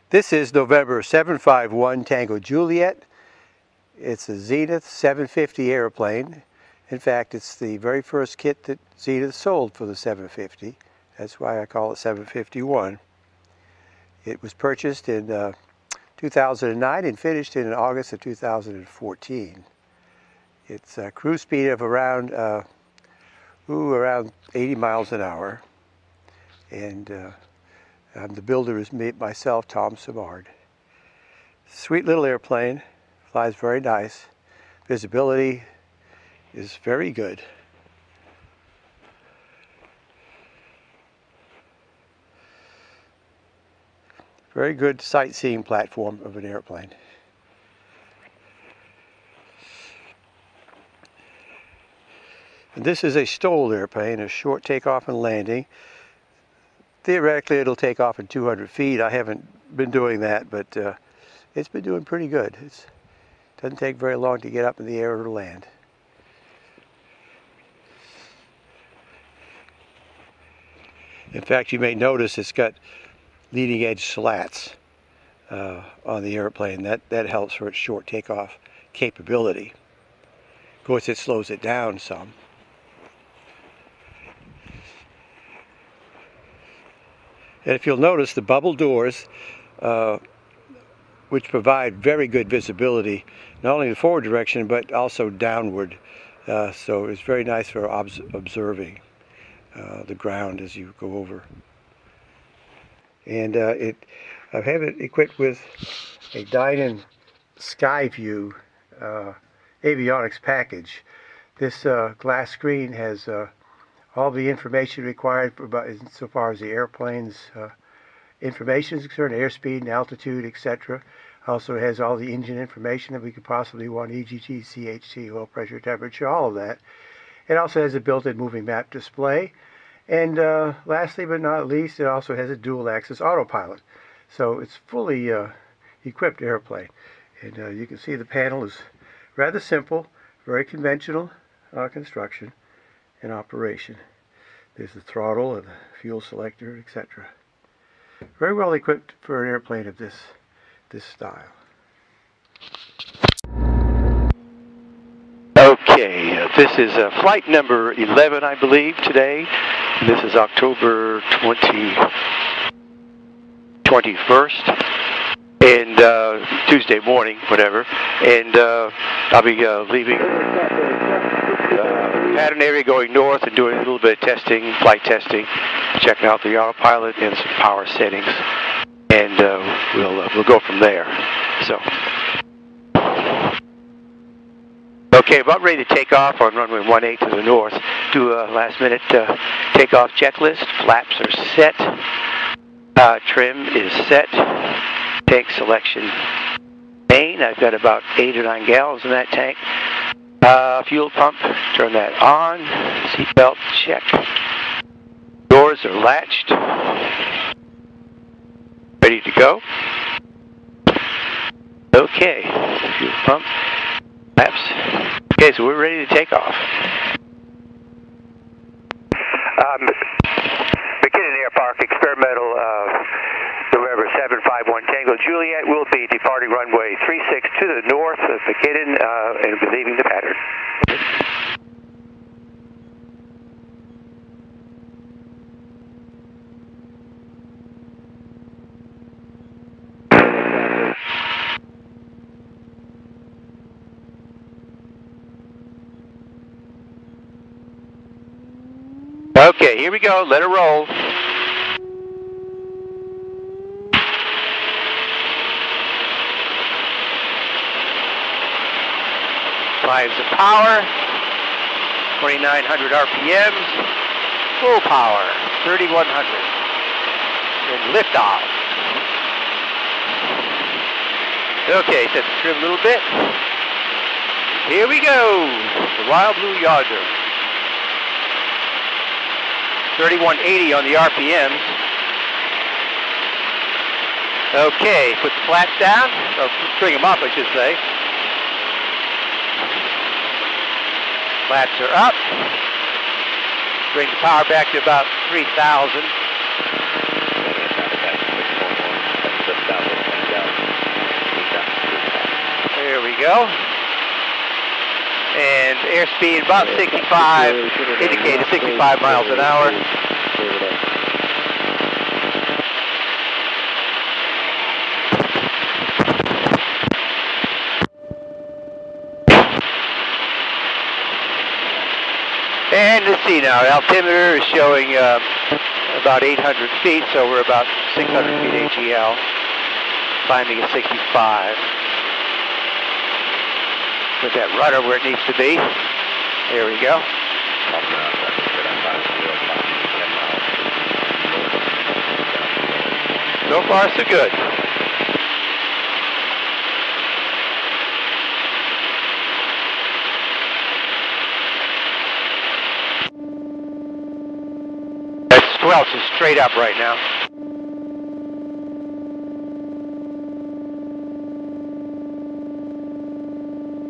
This is November 751 Tango Juliet. It's a Zenith 750 airplane. In fact, it's the very first kit that Zenith sold for the 750. That's why I call it 751. It was purchased in 2009 and finished in August of 2014. It's a cruise speed of around 80 miles an hour. And the builder is myself, Tom Simard. Sweet little airplane, flies very nice. Visibility is very good. Very good sightseeing platform of an airplane. And this is a STOL airplane, a short takeoff and landing. Theoretically, it'll take off in 200 feet. I haven't been doing that, but it's been doing pretty good. It doesn't take very long to get up in the air or to land. In fact, you may notice it's got leading edge slats on the airplane. That helps for its short takeoff capability. Of course, it slows it down some. And if you'll notice, the bubble doors, which provide very good visibility, not only in the forward direction, but also downward. So it's very nice for observing the ground as you go over. And I have it equipped with a Dynan Skyview avionics package. This glass screen has all the information required so far as the airplane's information is concerned, airspeed and altitude, etc. Also has all the engine information that we could possibly want, EGT, CHT, oil pressure, temperature, all of that. It also has a built-in moving map display. And lastly but not least, it also has a dual-axis autopilot. So it's fully equipped airplane. And you can see the panel is rather simple, very conventional construction and operation. There's the throttle and the fuel selector, etc. Very well equipped for an airplane of this style. Okay, this is flight number 11, I believe, today. This is October 21st, and Tuesday morning, whatever. And I'll be leaving pattern area going north and doing a little bit of testing, flight testing, checking out the autopilot and some power settings, and we'll go from there. So, okay, about ready to take off on runway 18 to the north. Do a last-minute takeoff checklist. Flaps are set. Trim is set. Tank selection main. I've got about 8 or 9 gallons in that tank. Fuel pump, turn that on. Seatbelt, check. Doors are latched. Ready to go. Okay, fuel pump, flaps. Okay, so we're ready to take off. McKinnon Air Park Experimental November 751 Tango Juliet will be departing runway 36 to the north of McKinnon and will be leaving the pattern. Okay, here we go. Let it roll. Lines of power, 2,900 RPMs, full power, 3,100, and liftoff. Okay, set the trim a little bit. Here we go, the Wild Blue Yonder. 3,180 on the RPMs. Okay, put the flaps down, or bring them up, I should say. Flaps are up. Bring the power back to about 3,000. go. And airspeed about 65, indicated 65 miles an hour. And let's see now, altimeter is showing about 800 feet, so we're about 600 feet AGL, climbing at 65. Put that rudder where it needs to be. There we go. So far, so good. That squelch is straight up right now.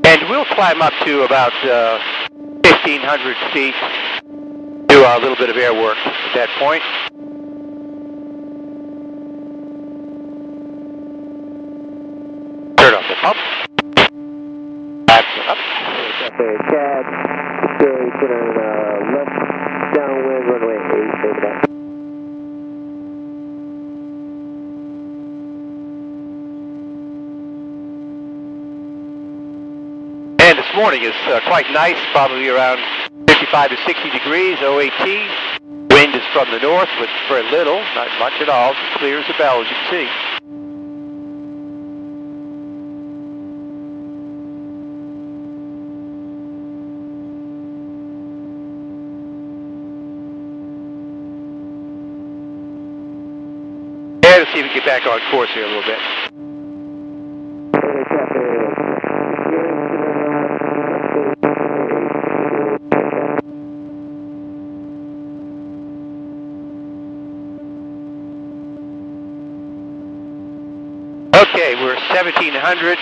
And we'll climb up to about 1,500 feet, do a little bit of air work at that point. Turn off the pump. Flaps up. Okay, Chad, today put on left downwind runway 8, take that. And this morning is quite nice, probably around 55 to 60 degrees, OAT. Wind is from the north with very little, not much at all, clear as a bell as you can see. And let's see if we can get back on course here a little bit. Okay, we're 1,700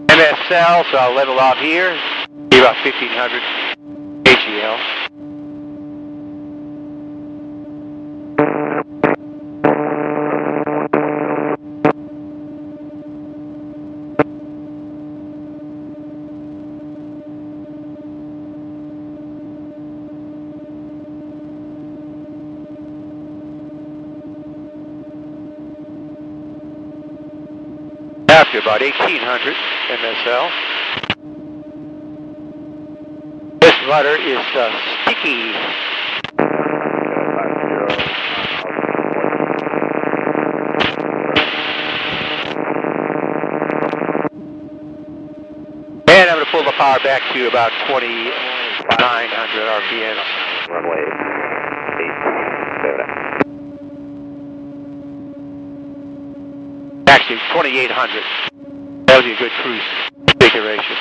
MSL, so I'll level off here. Be about 1,500 AGL. After about 1,800 MSL. This rudder is sticky. And I'm going to pull the power back to about 2,900 RPM. Runway 8, Actually, 2,800. That would be a good cruise configuration.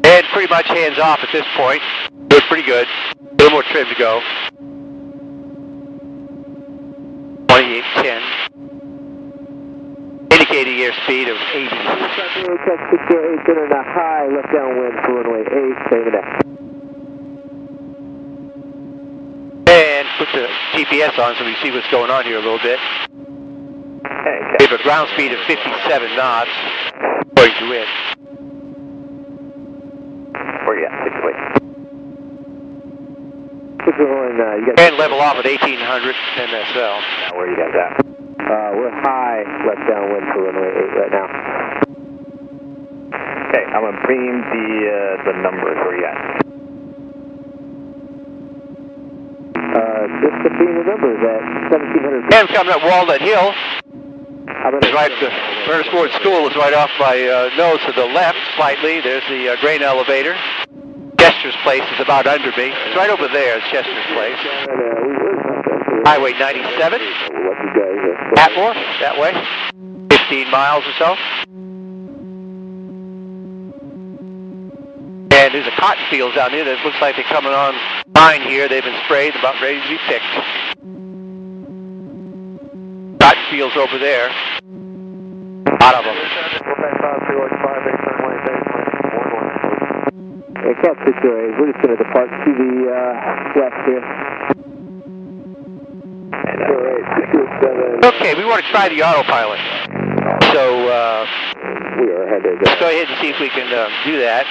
And pretty much hands off at this point. Doing pretty good. A little more trim to go. 2810. Indicating airspeed of 80. check 608, turn a high left downwind for runway 8, take it out. And put the GPS on so we see what's going on here a little bit. Okay, We have a ground speed of 57 knots, according to it. where you at? 608. You got And level off at 1,800 MSL. now where you guys at? We're high left downwind for runway 8 right now. Okay, I'm gonna beam the numbers. Where you at? Just the beam the numbers at 1,700 feet. And coming up Walnut Hill. It's Right, the Ernest Ward School is right off my nose to the left slightly. There's the grain elevator. Chester's place is about under me. It's right over there, it's Chester's place. Highway 97. Atmore, that way. 15 miles or so. And there's a cotton field down there that looks like they're coming on line here. They've been sprayed, about ready to be picked. Cotton fields over there. A lot of them. Hey, Cat 608, we're just going to depart to the west here. Okay, we want to try the autopilot. So, we are headed. let's go ahead and see if we can do that.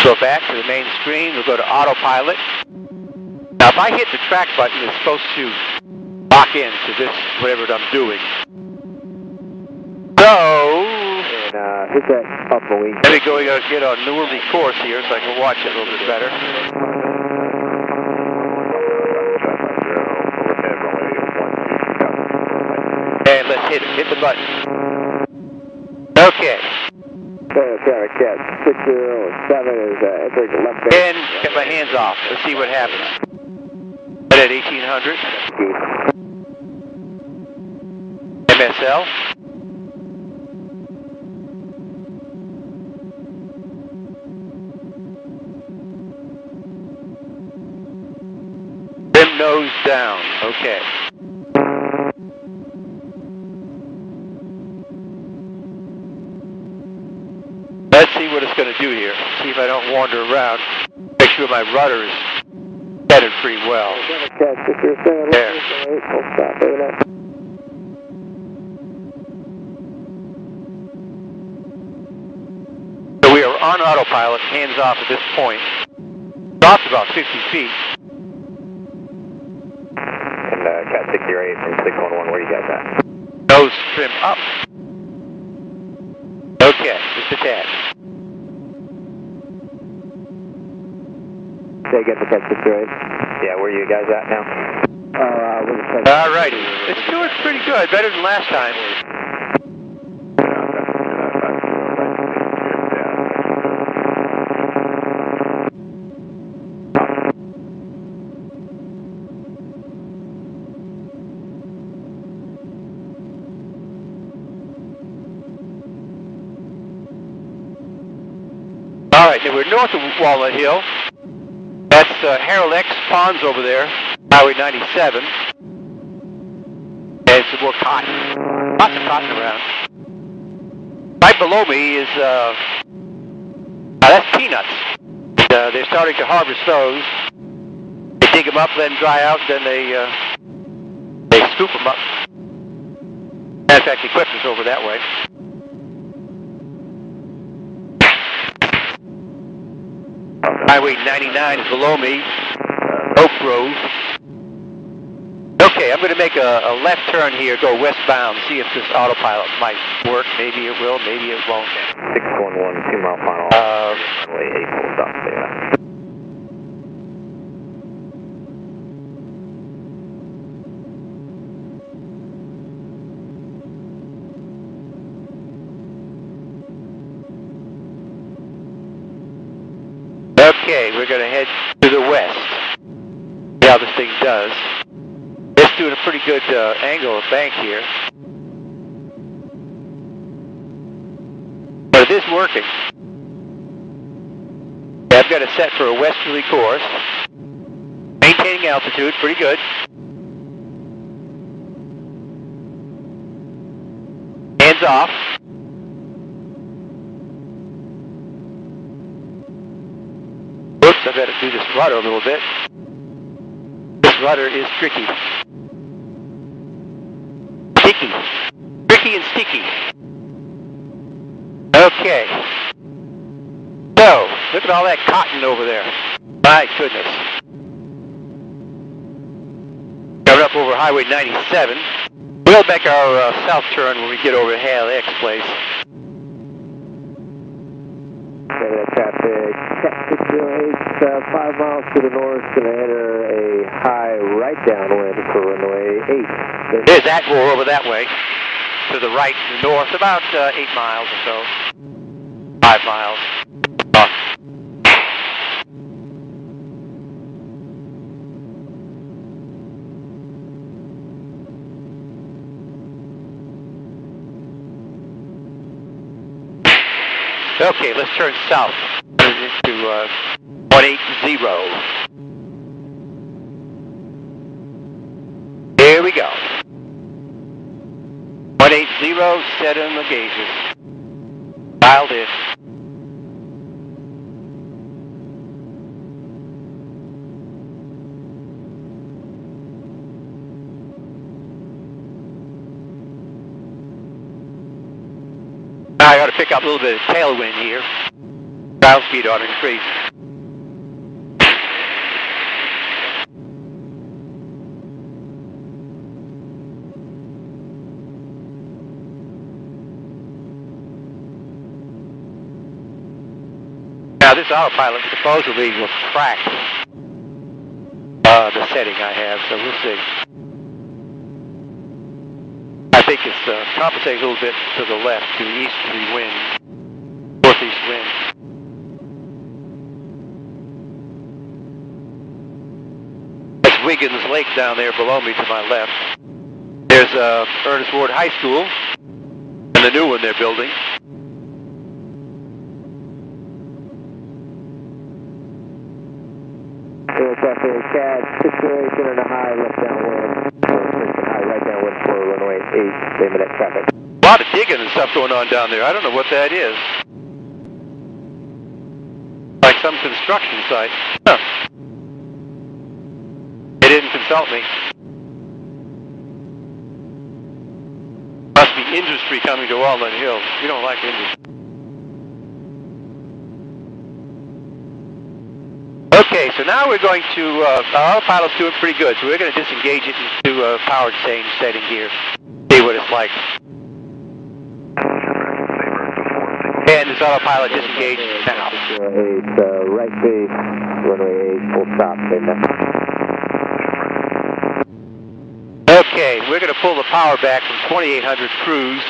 Go back to the main screen, we'll go to autopilot. Now if I hit the track button, it's supposed to lock in to this, whatever I'm doing. So, and hit that up a week. let me go get on Newarly course here so I can watch it a little bit better. And let's hit it, hit the button. Okay. Traffic Cat 607 is entering the left base. And get my hands off. Let's see what happens. At 1800. MSL. Rim nose down. Okay. Let's see what it's going to do here. See if I don't wander around. Make sure my rudder is headed pretty well. There. So we are on autopilot, hands off at this point. Dropped about 50 feet. And Cat 608 from 611, where you guys at? Nose trim up. Okay, just a tad. Say again for Cat 608. Yeah, where are you guys at now? All righty. It's doing pretty good, better than last time. All right, now we're north of Walnut Hill. That's Harold X Ponds over there, Highway 97. And some more cotton. Lots of cotton around. Right below me is, that's peanuts. They're starting to harvest those. They dig them up, then dry out, then they scoop them up. Matter of fact, the equipment's over that way. Highway 99 is below me, Oak Grove. Okay, I'm going to make a left turn here, go westbound, see if this autopilot might work. Maybe it will, maybe it won't. 611, 2 mile final. Runway 8 full stop there. Okay, we're going to head to the west. See how this thing does. It's doing a pretty good angle of bank here. But it is working. Yeah, I've got it set for a westerly course. Maintaining altitude, pretty good. Hands off. Oops, I better do this rudder a little bit. This rudder is tricky. Sticky. Tricky and sticky. Okay. So, look at all that cotton over there. My goodness. Coming up over Highway 97. We'll make our south turn when we get over to Hale X place. Traffic, Cat 608, 5 miles to the north, going to enter a high right downwind for runway 8. There's that roll over that way. To the right, to the north, about 8 miles or so. 5 miles. Okay, let's turn south into 180. Here we go. 180, set in the gauges. Dialed in. I got to pick up a little bit of tailwind here. Ground speed ought to increase. Now this autopilot supposedly will track the setting I have, so we'll see. I think it's compensating a little bit to the left, to the easterly wind, northeast wind. That's Wiggins Lake down there below me to my left. There's Ernest Ward High School and the new one they're building. Aircraft CAD situation and a high left downwind, high right downwind for runway 8, same minute traffic. A lot of digging and stuff going on down there. I don't know what that is. Like some construction site. Huh. They didn't consult me. Must be industry coming to Walnut Hill. We don't like industry. Okay, so now we're going to, our autopilot's doing pretty good, so we're going to disengage it into a power change setting here. See what it's like. And this autopilot disengaged now. 8, right base, runway 8, full stop, amen. Okay, we're going to pull the power back from 2800 cruise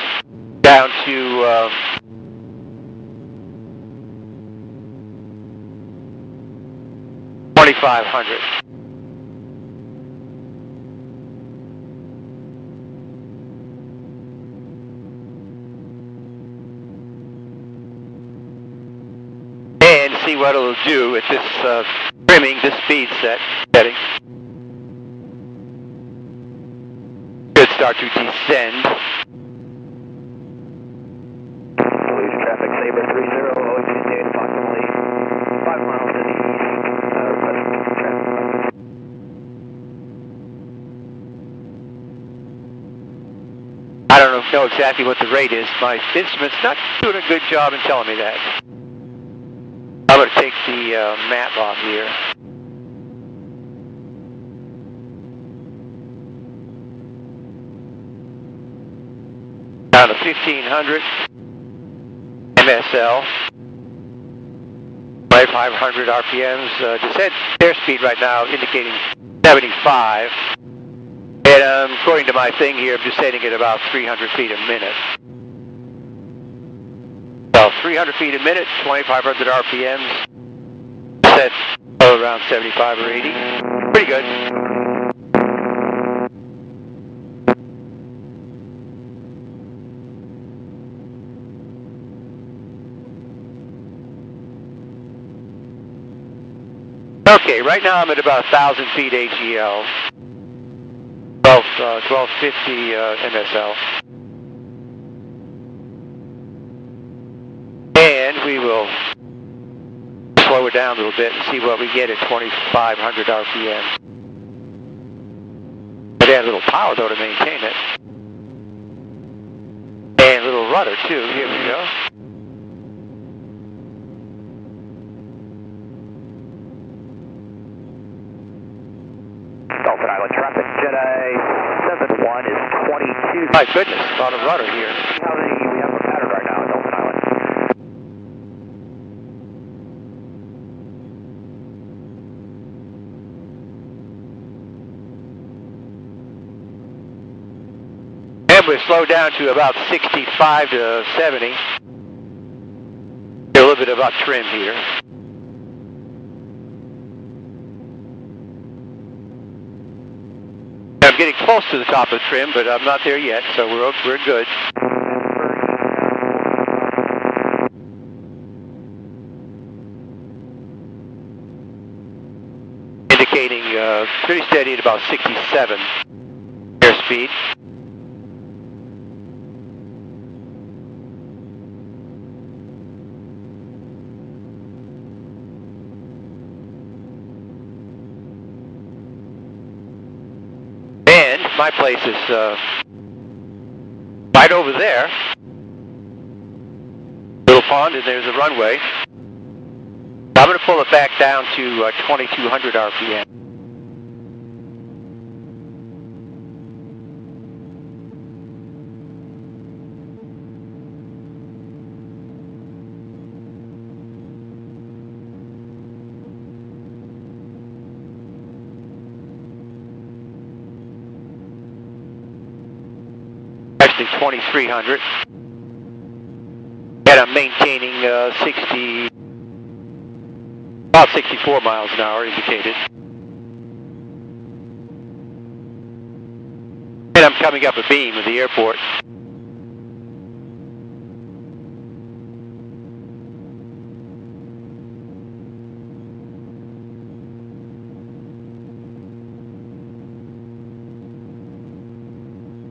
down to 2500. And see what it'll do at this trimming, this speed setting. Should start to descend. Police traffic, Sabre 30, always continue approximately 5 miles to the east. I don't know exactly what the rate is. My instrument's not doing a good job in telling me that. I'm going to take the map off here. Down to 1500 MSL. 2500 RPMs. Descent airspeed right now indicating 75. And according to my thing here, I'm descending at about 300 feet a minute. So 300 feet a minute, 2500 RPMs. Descent around 75 or 80. Pretty good. Okay, right now I'm at about 1,000 feet AGL. 1250 MSL. And we will slow it down a little bit and see what we get at 2,500 RPM. But add a little power though to maintain it. And a little rudder too. Here we go. Dolphin Island traffic, Jedi 71 is 22. My goodness, a lot of rudder here. How many we have a pattern right now at Dolphin Island? And we're slowed down to about 65 to 70. A little bit about trim here. I'm getting close to the top of the trim, but I'm not there yet, so we're good. Indicating pretty steady at about 67 airspeed. My place is right over there. pond, and there's a runway. I'm going to pull it back down to 2200 RPM. Actually 2300. And I'm maintaining about 64 miles an hour indicated. And I'm coming up a beam with the airport.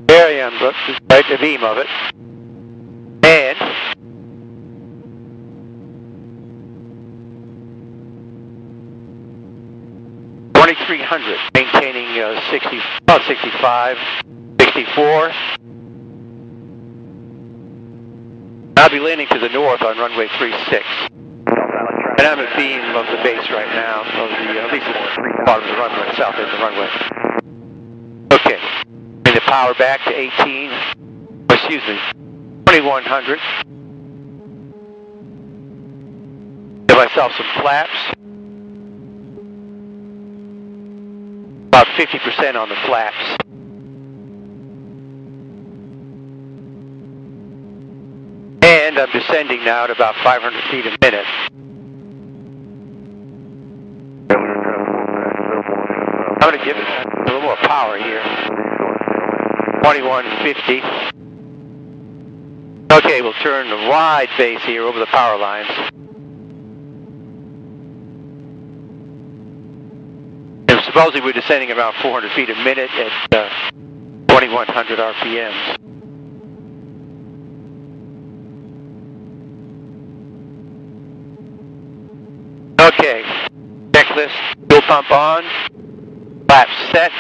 There I am, look, right the beam of it. And 2300, maintaining about 65, 64. I'll be landing to the north on runway 36. And I'm at beam of the base right now, of the, at least the part of the runway, south end of the runway. Okay, bring the power back to 2100. Give myself some flaps. About 50% on the flaps. And I'm descending now at about 500 feet a minute. I'm going to give it a little more power here. 2150. Okay, we'll turn the wide base here over the power lines. And supposedly we're descending around 400 feet a minute at 2100 RPMs. Okay, checklist, fuel pump on, flaps set,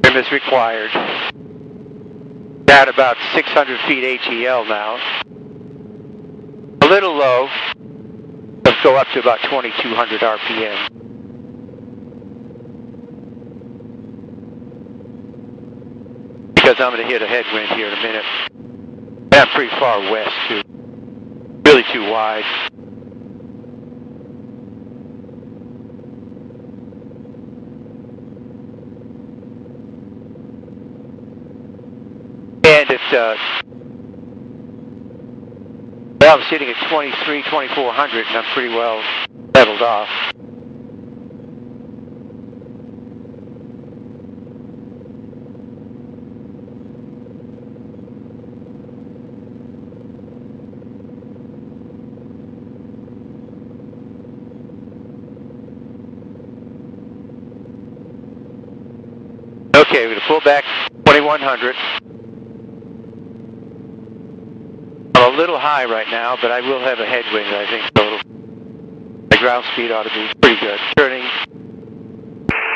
trim is required. At about 600 feet HEL now. A little low, let's go up to about 2200 RPM. Because I'm going to hit a headwind here in a minute. And I'm pretty far west too. Really too wide. And it's, well, I was sitting at 2400 and I'm pretty well leveled off. Okay, we're going to pull back 2100. I'm a little high right now, but I will have a headwind, I think, so the ground speed ought to be pretty good. Turning.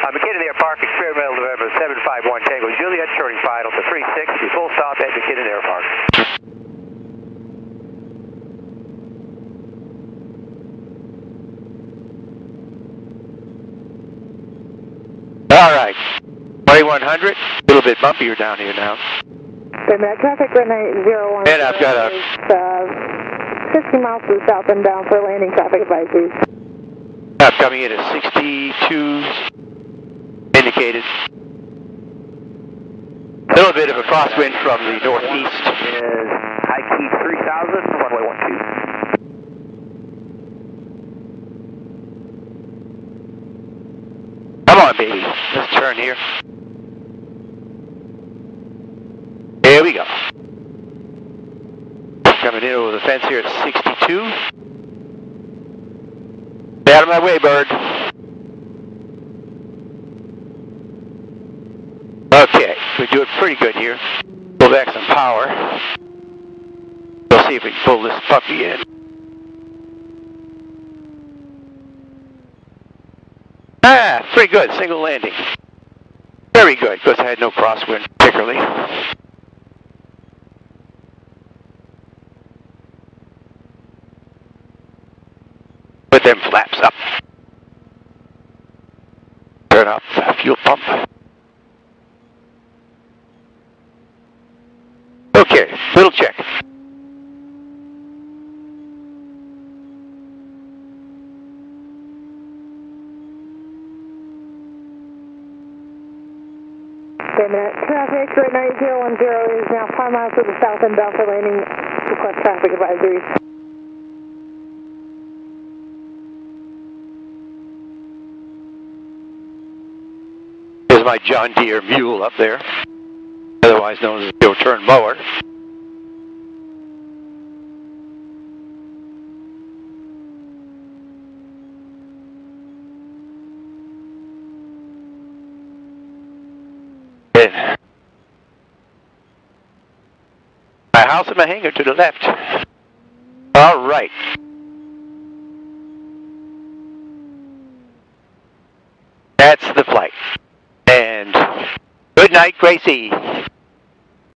McKinnon Air Park, experimental November 751 Tango Juliet, turning final to 360, full stop at McKinnon Air Park. All right. 2100, a little bit bumpier down here now. Traffic runway 01. And I've got a 50 miles to the south and down for landing traffic advisories. I'm coming in at 62 indicated. A little bit of a crosswind from the northeast. Is high key 3000, runway 12. Come on, baby. Let's turn here. There we go. Coming in over the fence here at 62. Stay out of my way, bird. Okay, we're doing pretty good here. Pull back some power. We'll see if we can pull this puppy in. Ah, pretty good, single landing. Very good, because I had no crosswind particularly. Little check. Wait a minute. Traffic, right 9010 is now 5 miles to the south and bound for landing. Request traffic advisory. Here's my John Deere mule up there, otherwise known as a zero-turn mower. And my house and my hangar to the left. All right. That's the flight. And good night, Gracie.